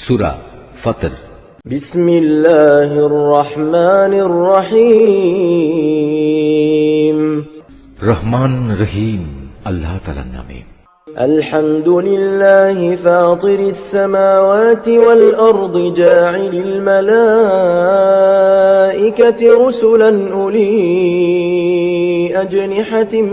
সূরা ফাতর। বিসমিল্লাহির রহমানির রহিম। রহমান রহিম আল্লাহ তাআলার নামে। আলহামদুলিল্লাহি ফাতিরিস সামাওয়াতি ওয়াল আরদি জাইলিল মালাইকাতি রুসুলান উলি আজনিহাতিন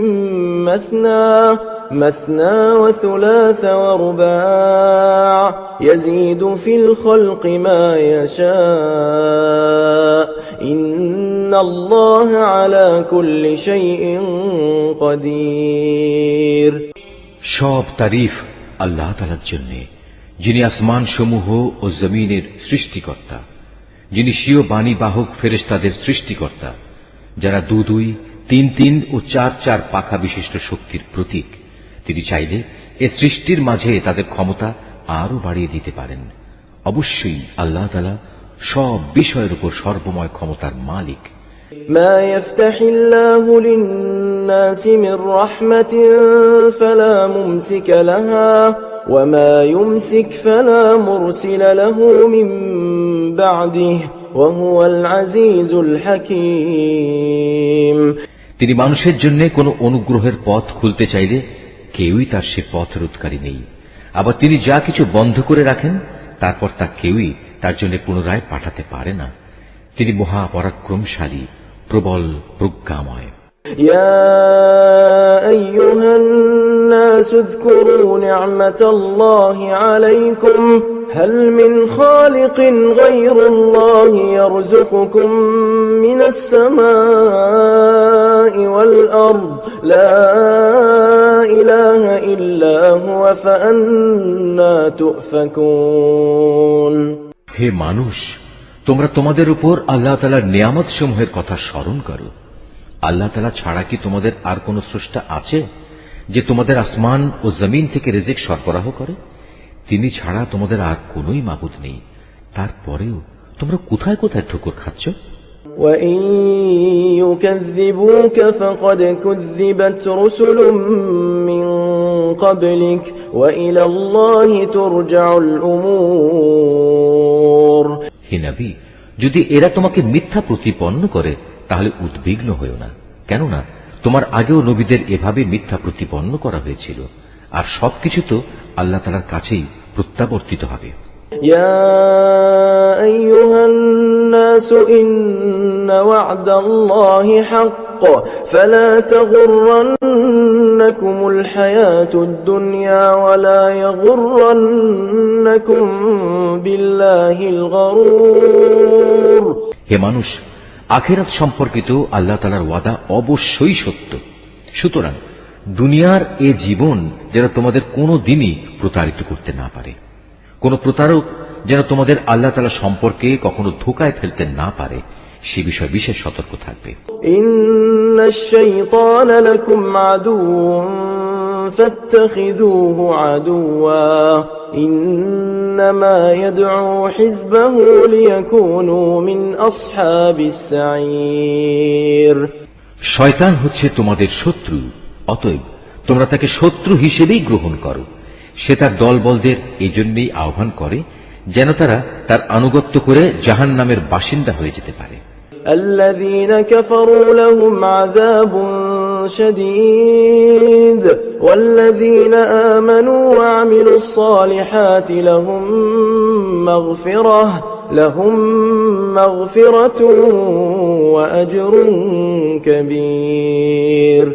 مثنى وثلاث ورباع يزيد في الخلق ما يشاء إن الله على كل شيء قدير। সব তারিফ আল্লাহ তাআলার জন্য, যিনি আসমান সমূহ ও জমিনের সৃষ্টিকর্তা, যিনি স্বীয় বাণী বাহক ফেরেশতাদের সৃষ্টিকর্তা, যারা 2 2, 3 3 ও 4 4 পাখা বিশিষ্ট শক্তির প্রতীক। তিনি চাইলে এ সৃষ্টির মাঝে তাদের ক্ষমতা আরো বাড়িয়ে দিতে পারেন। অবশ্যই আল্লাহ তাআলা সব বিষয়ের উপর সর্বময় ক্ষমতার মালিক। মা ইফতাহিল্লাহু লিন-নাসি মির রাহমাতিন ফালা মুমসিকা লাহা ওয়া মা ইউমসিক ফালা মুরসিলা লাহু মিন বা'দিহি ওয়া হুয়াল আজিজুল হাকীম। তিনি মানুষের জন্য কোন অনুগ্রহের পথ খুলতে চাইলে কেউই তার সে পথ রোধকারী নেই। আবার তিনি যা কিছু বন্ধ করে রাখেন তারপর তা কেউই তার জন্য পুনরায় পাঠাতে পারে না। তিনি মহাপরাক্রমশালী, প্রবল প্রজ্ঞাময়। ইয়া আইয়ুহান নাস উযকুরু নি'মাতাল্লাহি আলাইকুম হাল মিন খালিকিন গায়রুল্লাহি ইয়ারযুকুকুম মিনাস সামাই ওয়াল আরদ লা ইলাহা ইল্লা হুয়া ফাআন্না তুফাকুন। হে মানুষ, তোমরা তোমাদের উপর আল্লাহ তাআলার নিয়ামত সমূহের কথা স্মরণ করো। আল্লাহ তাআলা ছাড়া কি তোমাদের আর কোন স্রষ্টা আছে যে তোমাদের আসমান ও জমিন থেকে রিজিক সরবরাহ করে? তিনি ছাড়া তোমাদের আর কোনই মাবুদ নেই। তারপরেও তোমরা কোথায় কোথায় ঠোকর খাচ্ছ? وَإِن يُكَذِّبُوكَ فَقَدْ كُذِّبَتْ رُسُلٌ مِّن قَبْلِكَ وَإِلَى اللَّهِ تُرْجَعُ الْأُمُورُ। হে নবী, যদি এরা তোমাকে মিথ্যা প্রতিপন্ন করে তাহলে উদ্বিগ্ন হয়ো না, কেননা তোমার আগেও নবীদের এভাবে মিথ্যা প্রতিপন্ন করা হয়েছিল, আর সবকিছু তো আল্লাহ তাআলার কাছেই প্রত্যাবর্তিত হবে। ইয়া আইয়ুহান নাস ইন্না ওয়া'দাল্লাহি হাক্ক ফালা তাগুররান্নাকুমুল হায়াতুদ দুনিয়া ওয়ালা ইয়াগুররান্নাকুম বিল্লাহিল গরুর। হে মানুষ, আখিরাত সম্পর্কিত আল্লাহ তাআলার ওয়াদা অবশ্যই সত্য। সুতরাং দুনিয়ার এ জীবন যেন তোমাদের কোনো দিনই প্রতারিত করতে না পারে। কোন প্রতারক যেন তোমাদের আল্লাহ তাআলা সম্পর্কে কখনো ধোঁকায় ফেলতে না পারে, সে বিষয়ে বিশেষ সতর্ক থাকবে। ইন্নাশ শাইতানা লাকুম আদুউন ফাত্তাখিযুহু আদুওয়া ইন্নামা ইয়াদউ হিজবাহু লিয়াকুনু মিন আসহাবিস সাঈর। শয়তান হচ্ছে তোমাদের শত্রু, অতএব তোমরা তাকে শত্রু হিসেবেই গ্রহণ করো। সে তার দলবলদের এজন্যই আহ্বান করে যেন তারা তার আনুগত্য করে জাহান্নামের বাসিন্দা হয়ে যেতে পারে। আল্লাযীনা কাফারু লাহুম আযাবুন শাদীদ ওয়াল্লাযীনা আমানু ওয়া আমিলুস সালিহাতি লাহুম মাগফিরাতুন ওয়া আজরুন কাবীর।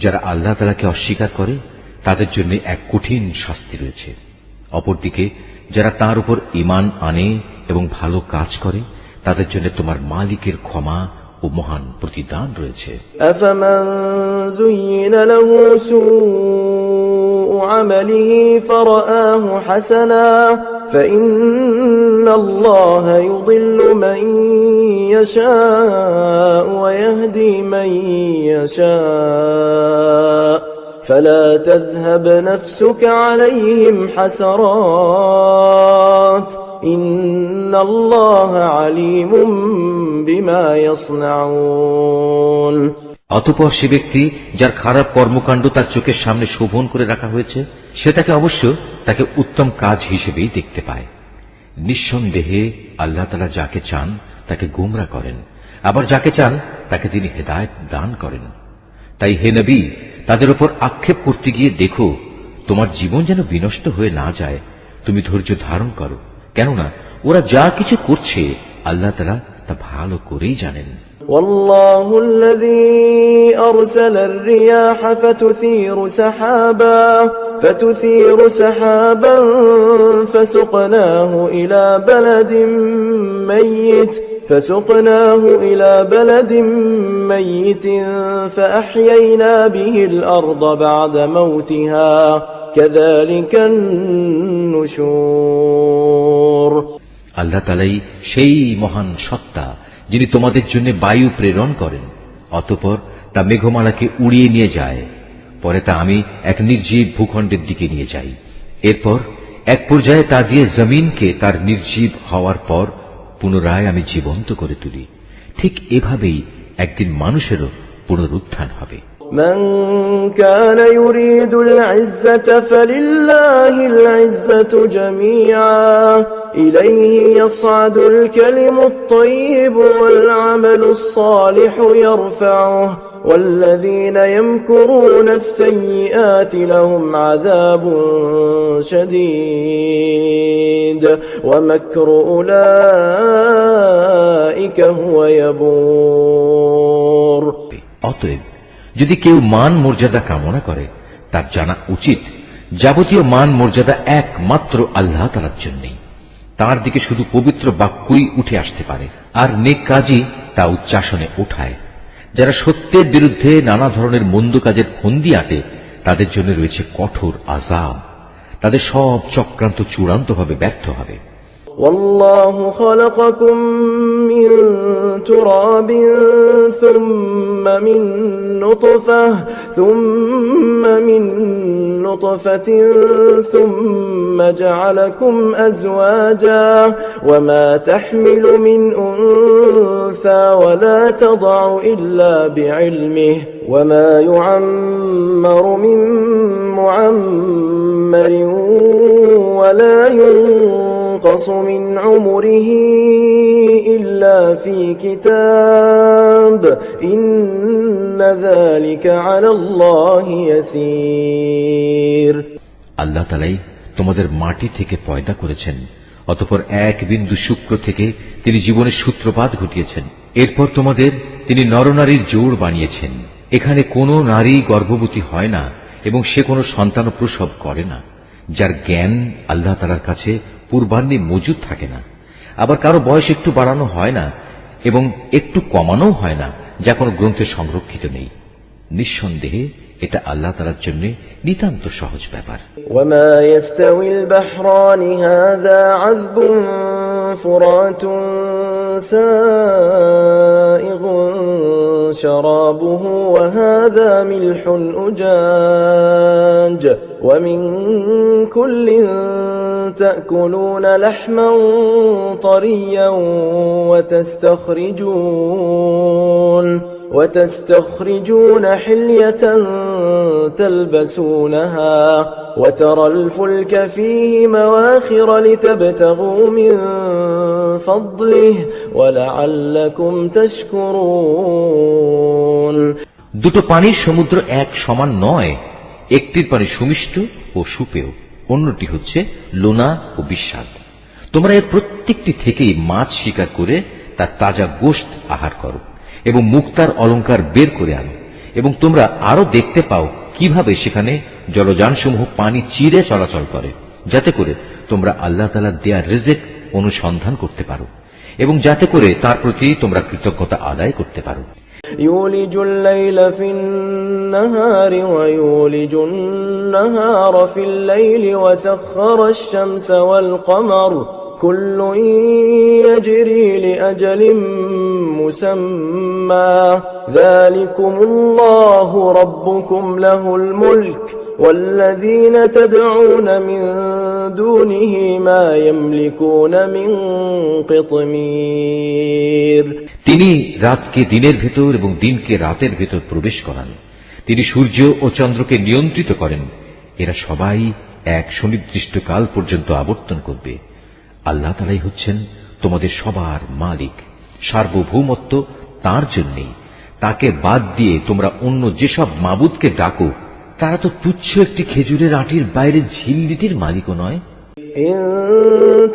যারা আল্লাহ তাআলাকে অস্বীকার করে তাদের জন্য এক কঠিন শাস্তি রয়েছে। অপরদিকে যারা তার উপর ঈমান আনে এবং ভালো কাজ করে তাদের জন্য তোমার মালিকের ক্ষমা ও মহান প্রতিদান রয়েছে। আফামান যুয়িনা লাহু সুউ আমালিহি ফারাআহু হাসানা ফাইন্নাল্লাহা ইউদিল্লু মান ইয়াশাউ ওয়া ইয়াহদি মান ইয়াশাউ فلا تذهب نفسك عليهم حسرات إن الله عليم بما يصنعون। অতঃপর সে ব্যক্তি যার খারাপ কর্মকাণ্ড তার চোখের সামনে শোভন করে রাখা হয়েছে সে তাকে অবশ্য তাকে উত্তম কাজ হিসেবেই দেখতে পায়। নিঃসন্দেহে আল্লাহ তাআলা যাকে চান তাকে গোমরা করেন, আবার যাকে চান তাকে তিনি হেদায়েত দান করেন। তাই হে নবী, তাদের উপর আক্ষেপ করতে গিয়ে দেখো তোমার জীবন যেন বিনষ্ট হয়ে না যায়। তুমি ধৈর্য ধারণ করো, কেননা ওরা যা কিছু করছে আল্লাহ তাআলা তা ভালো করেই জানেন। والله الذي أرسل الرياح فتثير سحابا فسقناه إلى بلد ميت فأحيينا به الأرض بعد موتها كذلك النشور। আল্লাহ তাআলাই সেই মহান সত্তা যিনি তোমাদের জন্য বায়ু প্রেরণ করেন, অতঃপর তা মেঘমালাকে উড়িয়ে নিয়ে যায়, পরে তা আমি এক নির্জীব ভূখণ্ডের দিকে নিয়ে যাই। এরপর এক পর্যায়ে তা দিয়ে জমিনকে তার নির্জীব হওয়ার পর পুনরায় আমি জীবন্ত করে তুলি। ঠিক এভাবেই একদিন মানুষেরও পুনরুত্থান হবে। من كان يريد العزة فلله العزة جميعا إليه يصعد الكلم الطيب والعمل الصالح يرفعه والذين يمكرون السيئات لهم عذاب شديد ومكر أولئك هو يبور। অতএব যদি কেউ মান মর্যাদা কামনা করে তার জানা উচিত যাবতীয় মান মর্যাদা একমাত্র আল্লাহ তাআলার জন্যই। তার দিকে শুধু পবিত্র বাক্যই উঠে আসতে পারে, আর নেক কাজই তা উচ্চাসনে ওঠায়। যারা সত্যের বিরুদ্ধে নানা ধরনের মন্দ কাজের ফন্দি আটে তাদের জন্য রয়েছে কঠোর আযাব। তাদের সব চক্রান্ত চূড়ান্তভাবে ব্যর্থ হবে। والله خلقكم من تراب ثم من نطفة ثم جعلكم أزواجا وما تحمل من أنثى ولا تضع إلا بعلمه وما يعمر من معمر ولا ينقص من عمره إلا في كتاب إن ذلك على الله يسير। আল্লাহ তাআলাই তোমাদের মাটি থেকে পয়দা করেছেন, অতঃপর এক বিন্দু শুক্র থেকে তিনি জীবনের সূত্রপাত ঘটিয়েছেন। এরপর তোমাদের তিনি নরনারীর জোড় বানিয়েছেন। এখানে কোনো নারী গর্ভবতী হয় না এবং সে কোনো সন্তান প্রসব করে না, যার জ্ঞান আল্লাহ তাআলার কাছে পূর্বাহ্নে মজুদ থাকে না। আবার কারো বয়স একটু বাড়ানো হয় না এবং একটু কমানো হয় না, যা কোনো গ্রন্থে সংরক্ষিত নেই। নিঃসন্দেহে এটা আল্লাহ তাআলার জন্য নিতান্ত সহজ ব্যাপার। وما يستوي البحران هذا عذب فرات سائغ شرابه وهذا ملح أجاج ومن كل تأكلون لحما طريا وتستخرجون حلية تلبسونها وترى الفلك فيه مواخر لتبتغوا من فضله ولعلكم تشكرون। দুটো পানির সমুদ্র এক সমান নয়, একটির পানি সুমিষ্ট ও সুপেয়, অন্যটি হচ্ছে লোনা ও বিস্বাদ। তোমরা এর প্রত্যেকটি থেকেই মাছ শিকার করে তার তাজা গোশত আহার করো এবং মুক্তার অলংকার বের করে আনো, এবং তোমরা আরো দেখতে পাও কিভাবে সেখানে জলযানসমূহ পানি চিরে চলাচল করে, যাতে করে তোমরা আল্লাহ তাআলার দেয়া রিজিক অনুসন্ধান করতে পারো এবং যাতে করে তার প্রতি তোমরা কৃতজ্ঞতা আদায় করতে পারো। يولج الليل في النهار ويولج النهار في الليل وسخر الشمس والقمر كل يجري لأجل مسمى ذلكم الله ربكم له الملك والذين تدعون من دونه ما يملكون من قطمير। তিনি রাতকে দিনের ভেতর এবং দিনকে রাতের ভেতর প্রবেশ করান। তিনি সূর্য ও চন্দ্রকে নিয়ন্ত্রিত করেন। এরা সবাই এক সুনির্দিষ্ট কাল পর্যন্ত আবর্তন করবে। আল্লাহ তাআলাই হচ্ছেন তোমাদের সবার মালিক, সার্বভৌমত্ব তার জন্যই। তাকে বাদ দিয়ে তোমরা অন্য যেসব মাবুদকে ডাকো তারা তো তুচ্ছ একটি খেজুরের আটির বাইরে ঝিল্লিটির মালিকও নয়। إن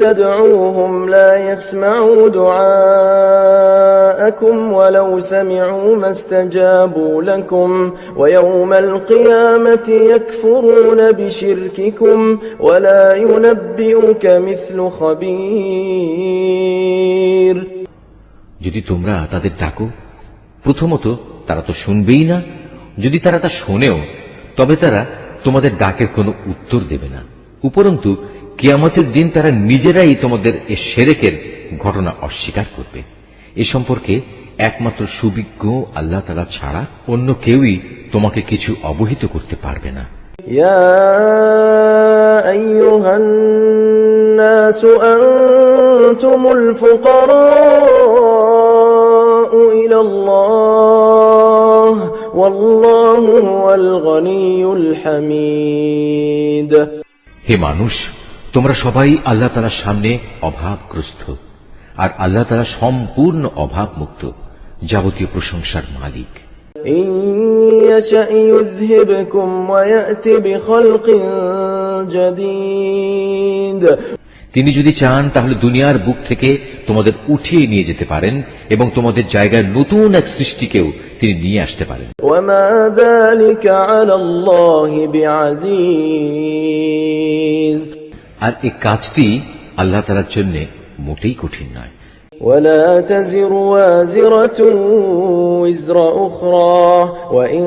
تدعوهم لا يسمعوا دعاءكم ولو سمعوا ما استجابوا لكم ويوم القيامة يكفرون بشرككم ولا ينبئك مثل خبير। যদি তোমরা তাদের ডাকো, প্রথমত তারা তো শুনবেই না। যদি তারা তা শোনেও তবে তারা তোমাদের ডাকের কোনো উত্তর দেবে না। উপরন্তু কিয়ামতের দিন তারা নিজেরাই তোমাদের এ শিরকের ঘটনা অস্বীকার করবে। এ সম্পর্কে একমাত্র সুবিজ্ঞ আল্লাহ তাআলা ছাড়া অন্য কেউই তোমাকে কিছু অবহিত করতে পারবে না। ইয়া আইয়ুহান নাসু আনতুমুল ফুকারাউ ইলাল্লাহ ওয়াল্লাহু হুয়াল গনিয়ুল হামিদ। হে মানুষ, তোমরা সবাই আল্লাহ তাআলার সামনে অভাবগ্রস্ত, আর আল্লাহ তাআলা সম্পূর্ণ অভাবমুক্ত, যাবতীয় প্রশংসার মালিক। ইন ইয়াশা ইউযহিবকুম ওয়া ইয়াতি বিখালকিন জাদীদ। তিনি যদি চান তাহলে দুনিয়ার বুক থেকে তোমাদের উঠিয়ে নিয়ে যেতে পারেন এবং তোমাদের জায়গায় নতুন এক সৃষ্টিকেও তিনি নিয়ে আসতে পারেন। ওয়া মা যালিকা আলাল্লাহি বিআযীজ। আর এই কাজটি আল্লাহ তাআলার জন্য মোটেই কঠিন নয়। ولا تزر وازرة وزر أخرى وإن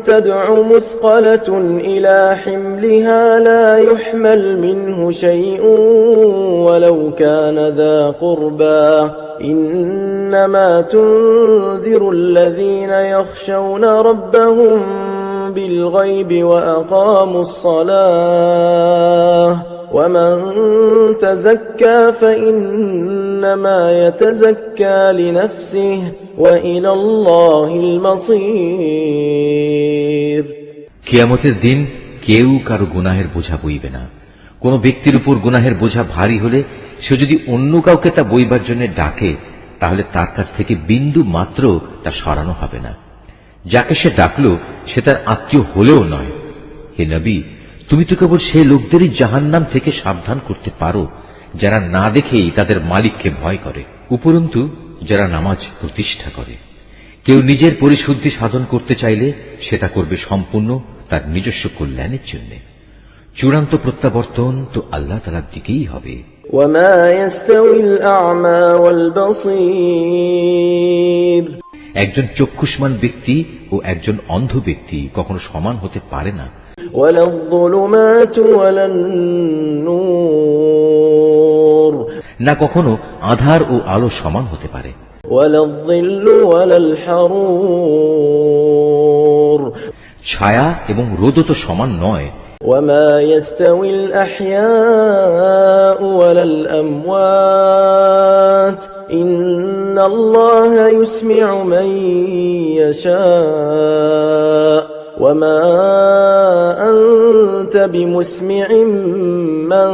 تدع مثقلة إلى حملها لا يحمل منه شيء ولو كان ذا قربى إنما تنذر الذين يخشون ربهم بالغيب وأقاموا الصلاة ومن تزكى فإنما يتزكى لنفسه وإلى الله المصير। কিয়ামতের দিন কেউ কারো গুনাহের বোঝা বইবে না। কোন ব্যক্তির উপর গুনাহের বোঝা ভারী হলে সে যদি অন্য কাউকে তা বইবার জন্য ডাকে তাহলে তার কাছ থেকে বিন্দু মাত্র তা সরানো হবে না। যাকে সে ডাকলো সে তার আত্মীয় হলেও নয়। হে নবী, তুমি তো কেবল সেই লোকদেরই জাহান্নাম থেকে সাবধান করতে পারো যারা না দেখেই তাদের মালিককে ভয় করে, উপরন্তু যারা নামাজ প্রতিষ্ঠা করে। কেউ নিজের পরিশুদ্ধি সাধন করতে চাইলে সেটা করবে সম্পূর্ণ তার নিজস্ব কল্যাণের জন্য। চূড়ান্ত প্রত্যাবর্তন তো আল্লাহ তাআলার দিকেই হবে। ওয়ামা ইয়াস্তাউিল আ'মা ওয়াল বাসীর। একজন চক্ষুষ্মান ব্যক্তি ও একজন অন্ধ ব্যক্তি কখনো সমান হতে পারে না। ওয়ালাল যুলুমাতু ওয়ালান নূর। না কখনো আধার ও আলো সমান হতে পারে। ওয়ালাল যিল্লু ওয়ালাল হারুর। ছায়া এবং রোদও তো সমান নয়। وما يستوي الأحياء ولا الأموات إن الله يسمع من يشاء وما أنت بمسمع من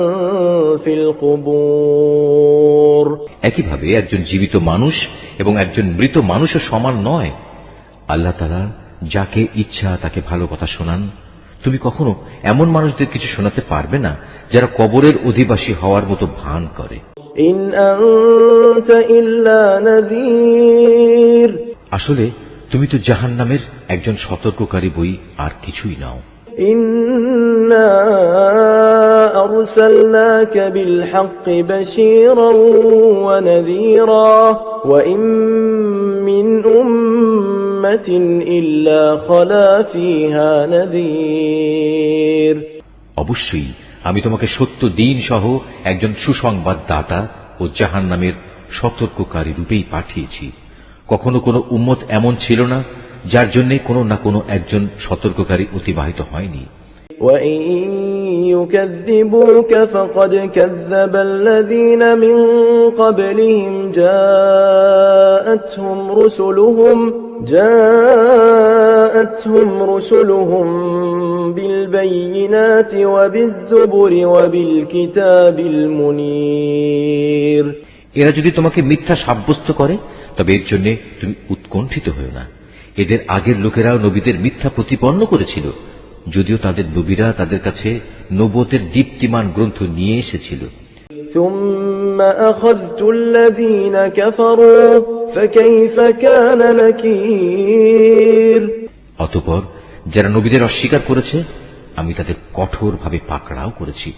في القبور। একইভাবে একজন জীবিত মানুষ এবং একজন মৃত মানুষও সমান নয়। আল্লাহ তাআলা যাকে ইচ্ছা তাকে ভালো কথা শোনান। তুমি কখনো এমন মানুষদের কিছু শোনাতে পারবে না যারা কবরের অধিবাসী হওয়ার মতো ভান করে। ইন আনতা ইল্লা নাযীর। আসলে তুমি তো জাহান্নামের একজন সতর্ককারী বই, আর কিছুই নাও। ইন্না আরসালনাকা বিল হাক্কি বাশীরান ওয়া নাযীরা ওয়া ইন মিন উম্মাতিন ইল্লা খালা ফিহা নাযীর। অবশ্যই আমি তোমাকে সত্য দিন সহ একজন সুসংবাদদাতা ও জাহান্নামের সতর্ককারী রূপেই পাঠিয়েছি। কখনো কোনো উম্মত এমন ছিল না যার জন্য কোনো না কোনো একজন সতর্ককারী অতিবাহিত হয়নি। وإن يكذبوك فقد كذب الذين من قبلهم جاءتهم رسلهم بالبينات وبالزبر وبالكتاب المنير। এরা যদি তোমাকে মিথ্যা সাব্যস্ত করে তবে এর জন্য তুমি উৎকণ্ঠিত হও না। এদের আগের লোকেরাও নবীদের মিথ্যা প্রতিপন্ন করেছিল, যদিও তাদের নবীরা তাদের কাছে নবুয়তের দীপ্তিমান গ্রন্থ নিয়ে এসেছিল। ثم أخذت الذين كفروا فكيف كان نكير। অতঃপর যারা নবীদের অস্বীকার করেছে আমি তাদের কঠোরভাবে পাকড়াও করেছি।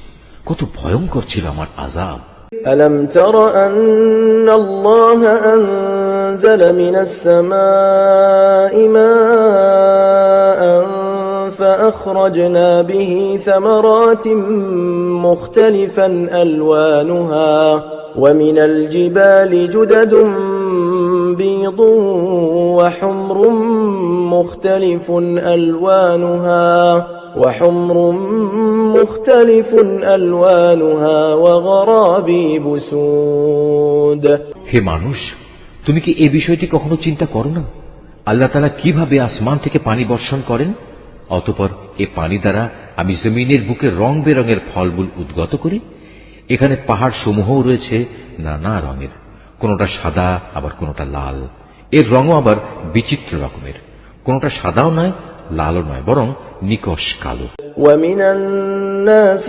কত ভয়ঙ্কর ছিল আমার আযাব। ألم تر أن الله أنزل من السماء ماء فأخرجنا به ثمرات مختلفا ألوانها ومن الجبال جدد بيض وحمر مختلف ألوانها وغرابيب سود। হে মানুষ, তুমি কি এই বিষয়টি কখনো চিন্তা করো না? আল্লাহ তাআলা কিভাবে আসমান থেকে পানি বর্ষণ করেন, অতঃপর এ পানি দ্বারা আমি জমিনের বুকে রং বেরঙের ফলমূল উদ্গত করি। এখানে পাহাড় সমূহও রয়েছে নানা রঙের, কোনটা সাদা আবার কোনটা লাল। এর রঙও আবার বিচিত্র রকমের, কোনটা সাদাও নয় লালও নয়, বরং নিকষ কালো। ومن الناس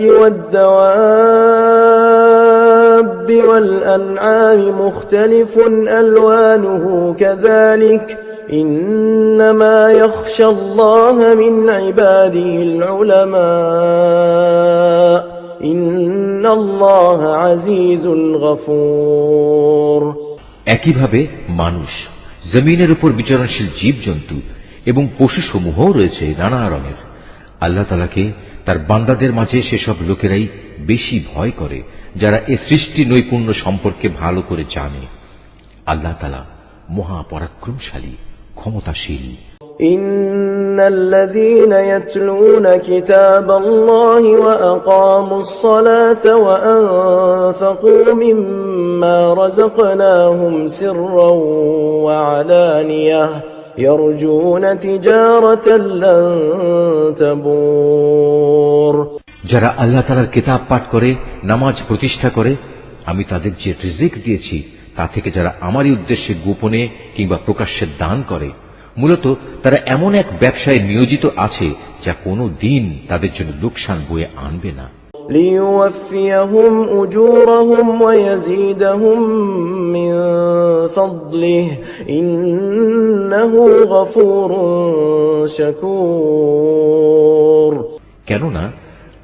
والدواب والأنعام مختلف ألوانه كذلك إنما يخشى الله من عباده العلماء إن الله عزيز غفور। একইভাবে মানুষ, জমিনের উপর বিচরণশীল জীবজন্তু এবং পশুসমূহও রয়েছে নানা রঙের। আল্লাহ তাআলাকে তার বান্দাদের মাঝে সেসব লোকেরাই বেশি ভয় করে যারা এ সৃষ্টি নৈপুণ্য সম্পর্কে ভালো করে জানে। আল্লাহ তাআলা মহাপরাক্রমশালী, ক্ষমতাশীল। إن الذين يتلون كتاب الله وأقاموا الصلاة وأنفقوا مما رزقناهم سرا وعلانية يرجون تجارة لن تبور। যারা আল্লাহ তাআলার কিতাব পাঠ করে, নামাজ প্রতিষ্ঠা করে, আমি তাদের যে রিজিক দিয়েছি তা থেকে যারা আমারই উদ্দেশ্যে গোপনে কিংবা প্রকাশ্যে দান করে, মূলত তারা এমন এক ব্যবসায় নিয়োজিত আছে যা কোনো দিন তাদের জন্য লোকসান বয়ে আনবে না। ليوفيهم أجورهم ويزيدهم من فضله إنه غفور شكور। কেননা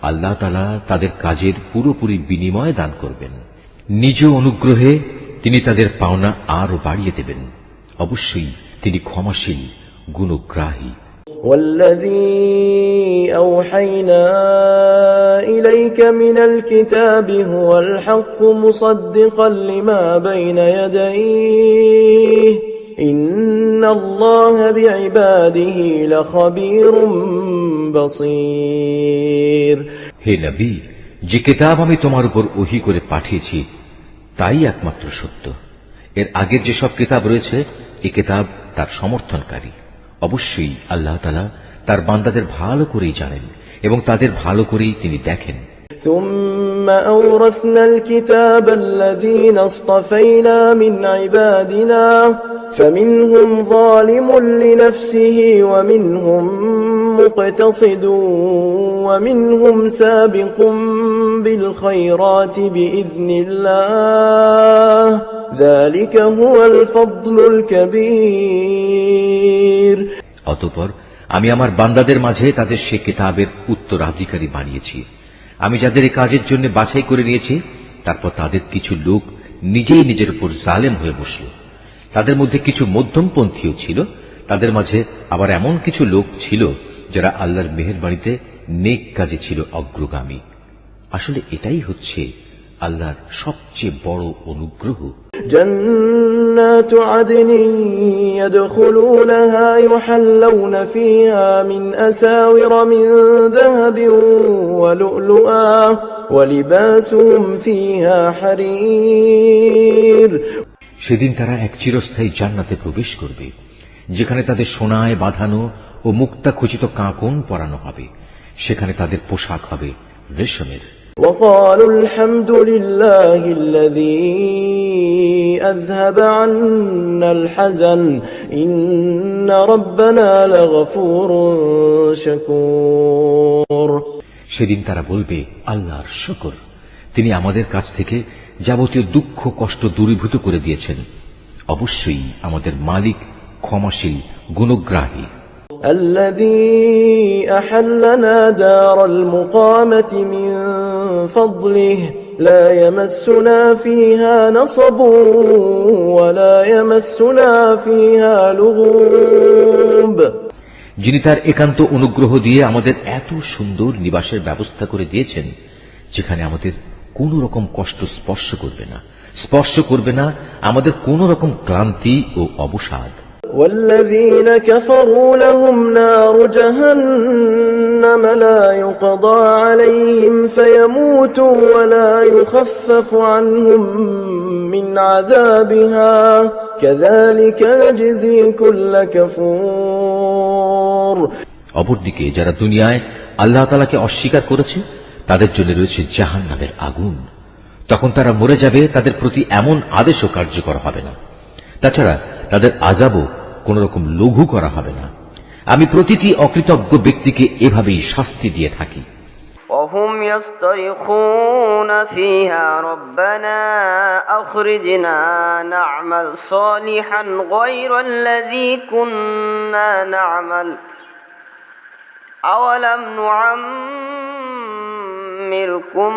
আল্লাহ তাআলা তাদের কাজের পুরোপুরি বিনিময় দান করবেন। নিজ অনুগ্রহে তিনি তাদের পাওনা আরো বাড়িয়ে দেবেন। অবশ্যই তিনি ক্ষমাশীল, গুণগ্রাহী। والذي أوحينا إليك من الكتاب هو الحق مصدقا لما بين يديه إن الله بعباده لخبير بصير। হে নবী, যে কিতাব আমি তোমার উপর ওহী করে পাঠিয়েছি তাই একমাত্র সত্য। এর আগের যেসব কিতাব রয়েছে এই কিতাব তার সমর্থনকারী। অবশ্যই আল্লাহ তাআলা তার বান্দাদের ভালো করেই জানেন এবং তাদের ভালো করেই তিনি দেখেন। ثم أورثنا الكتاب الذين اصطفينا من عبادنا فمنهم ظالم لنفسه ومنهم مقتصد ومنهم سابق بالخيرات بإذن الله ذلك هو الفضل الكبير। অতঃপর আমি আমার বান্দাদের মাঝে তাদের সে কিতাবের উত্তরাধিকারী বানিয়েছি। আমি যাদের এই কাজের জন্য বাছাই করে নিয়েছি, তারপর তাদের কিছু লোক নিজেই নিজের উপর জালেম হয়ে বসল। তাদের মধ্যে কিছু মধ্যমপন্থীও ছিল, তাদের মাঝে আবার এমন কিছু লোক ছিল যারা আল্লাহর মেহেরবানিতে নেক কাজে ছিল অগ্রগামী। আসলে এটাই হচ্ছে আল্লাহর সবচেয়ে বড় অনুগ্রহ। جنات عدن يدخلونها يحلون فيها من أساور من ذهب ولؤلؤا ولباسهم فيها حرير সেদিন তারা এক চিরস্থায়ী জান্নাতে প্রবেশ করবে, যেখানে তাদের সোনায় বাঁধানো ও মুক্তাখচিত কাঁকন পরানো হবে। সেখানে তাদের পোশাক হবে রেশমের। وقالوا الحمد لله الذي أذهب عنا الحزن إن ربنا لغفور شكور সেদিন তারা বলবে, আল্লাহর শুকর, তিনি আমাদের কাছ থেকে যাবতীয় দুঃখ কষ্ট দূরীভূত করে দিয়েছেন। অবশ্যই আমাদের মালিক ক্ষমাশীল, গুণগ্রাহী। الذي أحلنا دار المقامة من فضله لا يمسنا فيها نصب ولا يمسنا فيها لغوب যিনি তার একান্ত অনুগ্রহ দিয়ে আমাদের এত সুন্দর নিবাসের ব্যবস্থা করে দিয়েছেন, যেখানে আমাদের কোন রকম কষ্ট স্পর্শ করবে না আমাদের কোন রকম ক্লান্তি ও অবসাদ। والذين كفروا لهم نار جهنم لا يقضى عليهم فيموتوا ولا يخفف عنهم من عذابها كذلك نجزي كل كفور অপরদিকে যারা দুনিয়ায় আল্লাহ তাআলাকে অস্বীকার করেছে, তাদের জন্য রয়েছে জাহান্নামের আগুন। তখন তারা মরে যাবে, তাদের প্রতি এমন আদেশও কার্যকর হবে না। তাছাড়া তাদের আযাবও কোন রকম লঘু করা হবে না। আমি প্রতিটি অকৃতজ্ঞ ব্যক্তিকে এভাবেই শাস্তি দিয়ে থাকি। وهم يصطرخون فيها ربنا أخرجنا نعمل صالحا غير الذي كنا نعمل أولم نعمركم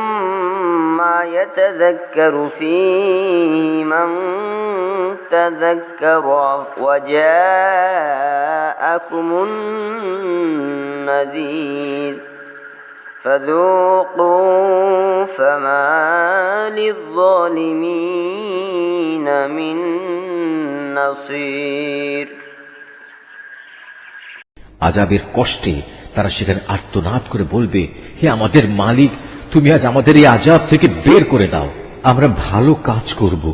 ما يتذكر فيه من تذكر وجاءكم النذير فذوقوا فما للظالمين من نصير আযাবের কষ্টে তারা সেখানে আর্তনাদ করে বলবে, হে আমাদের মালিক, তুমি আজ আমাদের এই আযাব থেকে বের করে দাও। আমরা ভালো কাজ করব,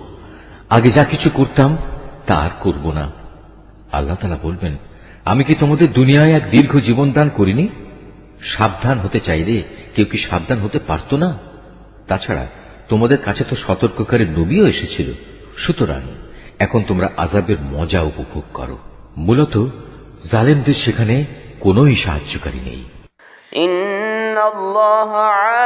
আগে যা কিছু করতাম তা আর করব না। আল্লাহ তাআলা বলবেন, আমি কি তোমাদের দুনিয়ায় এক দীর্ঘ জীবন দান করিনি? সাবধান হতে চাইলে কেউ কি সাবধান হতে পারত না? তাছাড়া তোমাদের কাছে তো সতর্ককারী নবীও এসেছিল। সুতরাং এখন তোমরা আযাবের মজা উপভোগ করো। মূলত জালেমদের সেখানে কোনোই সাহায্যকারী নেই। ইন্নাল্লাহ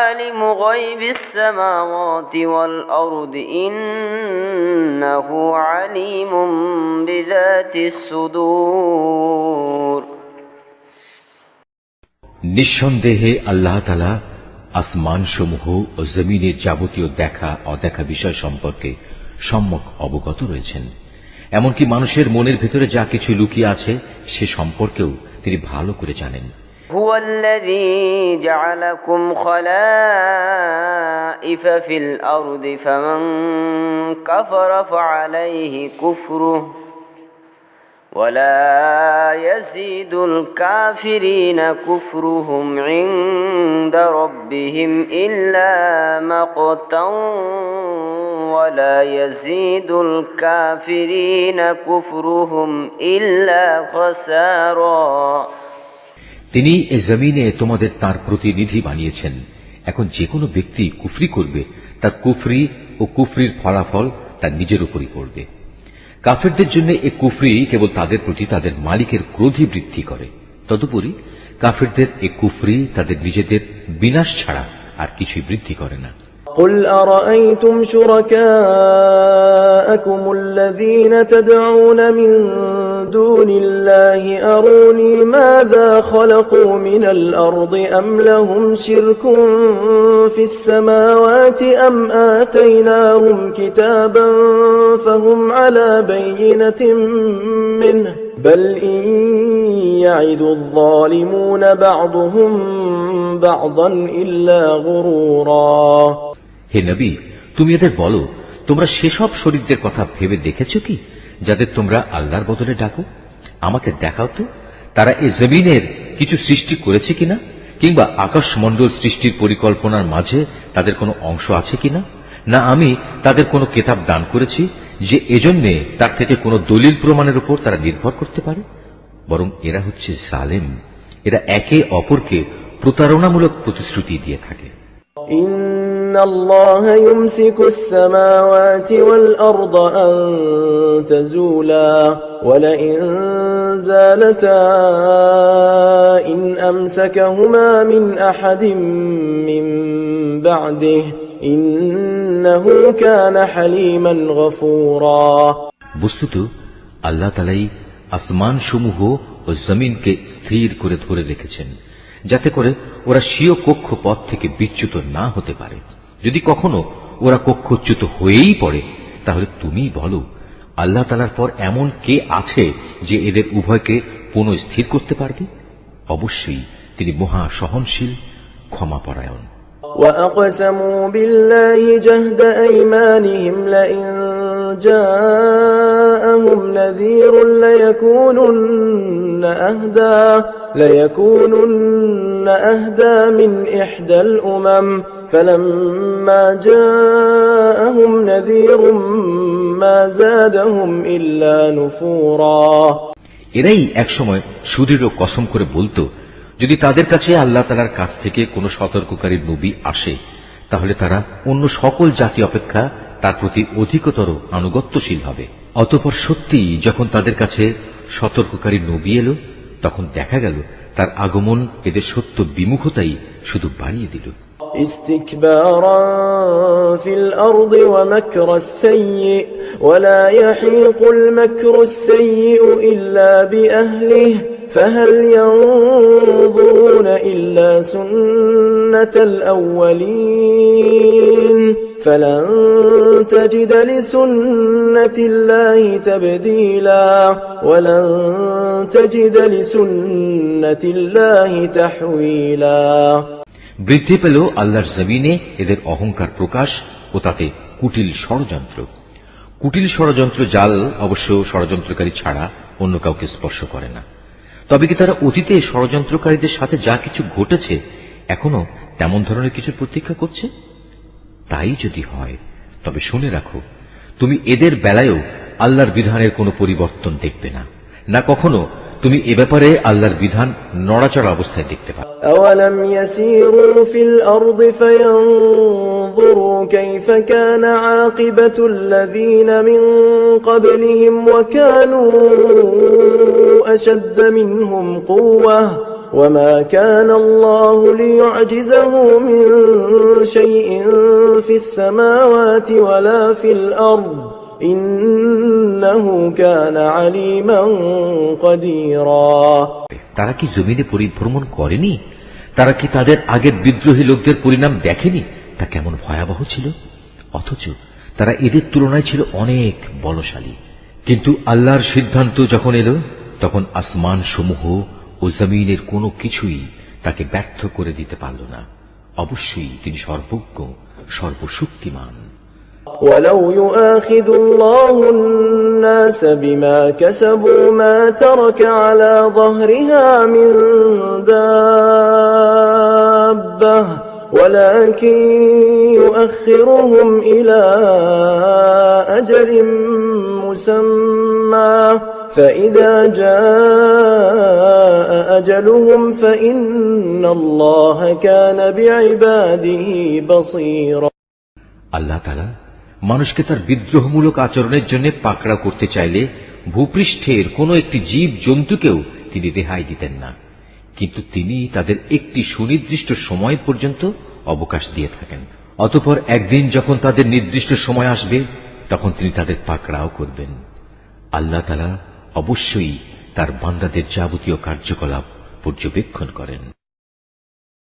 আলিমু গায়বিস সামাওয়াতি ওয়াল আরদি ইন্নাহু আলিমুম বিযাতিস সুদূর। নিঃসন্দেহে আল্লাহ তাআলা আসমানসমূহ ও জমিনের যাবতীয় দেখা অদেখা বিষয় সম্পর্কে সম্যক অবগত রয়েছেন। এমনকি মানুষের মনের ভেতরে যা কিছু লুকিয়ে আছে সে সম্পর্কেও তিনি ভালো করে জানেন। হুয়াল্লাযী জাআলাকুম খালাইফা ফিল আরদি ফামান কাফারা ফাআলাইহি কুফরুহু ولا يزيد الكافرين كفرهم عند ربهم إلا مقتا ولا يزيد الكافرين كفرهم إلا خسارا। তিনি এই জমিনে তোমাদের তার প্রতিনিধি বানিয়েছেন। এখন যে কোনো ব্যক্তি কুফরি করবে, তার কুফরি ও কুফরির ফলাফল তার নিজের উপরই পড়বে। কাফেরদের জন্য এই কুফরি কেবল তাদের প্রতি তাদের মালিকের ক্রোধই বৃদ্ধি করে। তদুপরি কাফেরদের এই কুফরি তাদের নিজেদের বিনাশ ছাড়া আর কিছুই বৃদ্ধি করে না। قل أرأيتم شركاءكم الذين تدعون من دون الله أروني ماذا خلقوا من الأرض أم لهم شرك في السماوات أم آتيناهم كتابا فهم على بينة منه بل إن يعد الظالمون بعضهم بعضا إلا غرورا। হে নবী, তুমি এদের বলো, তোমরা সেসব শরীরদের কথা ভেবে দেখেছ কি যাদের তোমরা আল্লাহর বদলে ডাকো? আমাকে দেখাও তো, তারা এই জমিনের কিছু সৃষ্টি করেছে কিনা, কিংবা আকাশমণ্ডল সৃষ্টির পরিকল্পনার মাঝে তাদের কোনো অংশ আছে কিনা? না আমি তাদের কোনো কিতাব দান করেছি যে এজন্যে তার থেকে কোনো দলিল প্রমাণের উপর তারা নির্ভর করতে পারে? বরং এরা হচ্ছে জালেম। এরা একে অপরকে প্রতারণামূলক প্রতিশ্রুতি দিয়ে থাকে। إن الله يمسك السماوات والأرض أن تزولا ولئن زالتا إن أمسكهما من أحد من بعده إنه كان حليما غفورا। বস্তুত আল্লাহ তাআলাই আসমান সমূহ ও জমিনকে স্থির করে ধরে রেখেছেন, যাতে করে ওরা স্বীয় কক্ষপথ থেকে বিচ্যুত না হতে পারে। যদি কখনো ওরা কক্ষচ্যুত হয়েই পড়ে, তাহলে তুমি বলো, আল্লাহ তাআলার পর এমন কে আছে যে এদের উভয়কে পুনঃস্থির করতে পারবে? অবশ্যই তিনি মহা সহনশীল, ক্ষমাপরায়ণ। وأقسموا بالله جهد أيمانهم لئن جاءهم نذير ليكونن أهدى من إحدى الأمم فلما جاءهم نذير ما زادهم إلا نفورا। এরাই একসময় সুদৃঢ় কসম করে বলতো, যদি তাদের কাছে আল্লাহ তাআলার কাছ থেকে কোনো সতর্ককারী নবী আসে, তাহলে তারা অন্য সকল জাতি অপেক্ষা তার প্রতি অধিকতর আনুগত্যশীল হবে। অতঃপর সত্যি যখন তাদের কাছে সতর্ককারী নবী এলো, তখন দেখা গেল তার আগমন এদের সত্য বিমুখতাই শুধু বাড়িয়ে দিল। استكبارا في الأرض ومكر السيء ولا يحيق المكر السيء إلا بأهله فهل ينظرون إلا سنة الأولين فلن تجد لسنة الله تبديلا ولن تجد لسنة الله تحويلا। বৃদ্ধি পেল আল্লাহর জমিনে এদের অহংকার প্রকাশ ও তাতে কুটিল ষড়যন্ত্র। কুটিল ষড়যন্ত্র জাল অবশ্য ষড়যন্ত্রকারী ছাড়া অন্য কাউকে স্পর্শ করে না। তবে কি তারা অতীতে ষড়যন্ত্রকারীদের সাথে যা কিছু ঘটেছে এখনো তেমন ধরনের কিছু প্রতীক্ষা করছে? তাই যদি হয় তবে শুনে রাখো, তুমি এদের বেলায়ও আল্লাহর বিধানের কোনো পরিবর্তন দেখবে না, না কখনো তুমি এ ব্যাপারে আল্লাহর বিধান নড়াচড়া অবস্থায় দেখতে পাবে। أولم يسيروا في الأرض فينظروا كيف كان عاقبة الذين من قبلهم وكانوا أشد منهم قوة وما كان الله ليعجزه من شيء في السماوات ولا في الأرض إنه كان عليما قديرا। তারা কি জমিনে পরিভ্রমণ করেনি? তারা কি তাদের আগের বিদ্রোহী লোকদের পরিণাম দেখেনি তা কেমন ভয়াবহ ছিল? অথচ তারা এদের তুলনায় ছিল অনেক বলশালী। কিন্তু আল্লাহর সিদ্ধান্ত যখন এলো, তখন আসমান সমূহ ও জমিনের কোনো কিছুই তাকে ব্যর্থ করে দিতে পারল না। অবশ্যই তিনি সর্বজ্ঞ, সর্বশক্তিমান। ولو يؤاخذ الله الناس بما كسبوا ما ترك على ظهرها من دابة ولكن يؤخرهم إلى أجل مسمى فإذا جاء أجلهم فإن الله كان بعباده بصيرا। আল্লাহ তাআলা মানুষকে তার বিদ্রোহমূলক আচরণের জন্য পাকড়াও করতে চাইলে ভূপৃষ্ঠের কোন একটি জীব জন্তুকেও তিনি রেহাই দিতেন না, কিন্তু তিনি তাদের একটি সুনির্দিষ্ট সময় পর্যন্ত অবকাশ দিয়ে থাকেন। অতঃপর একদিন যখন তাদের নির্দিষ্ট সময় আসবে, তখন তিনি তাদের পাকড়াও করবেন। আল্লাহ তাআলা অবশ্যই তার বান্দাদের যাবতীয় কার্যকলাপ পর্যবেক্ষণ করেন।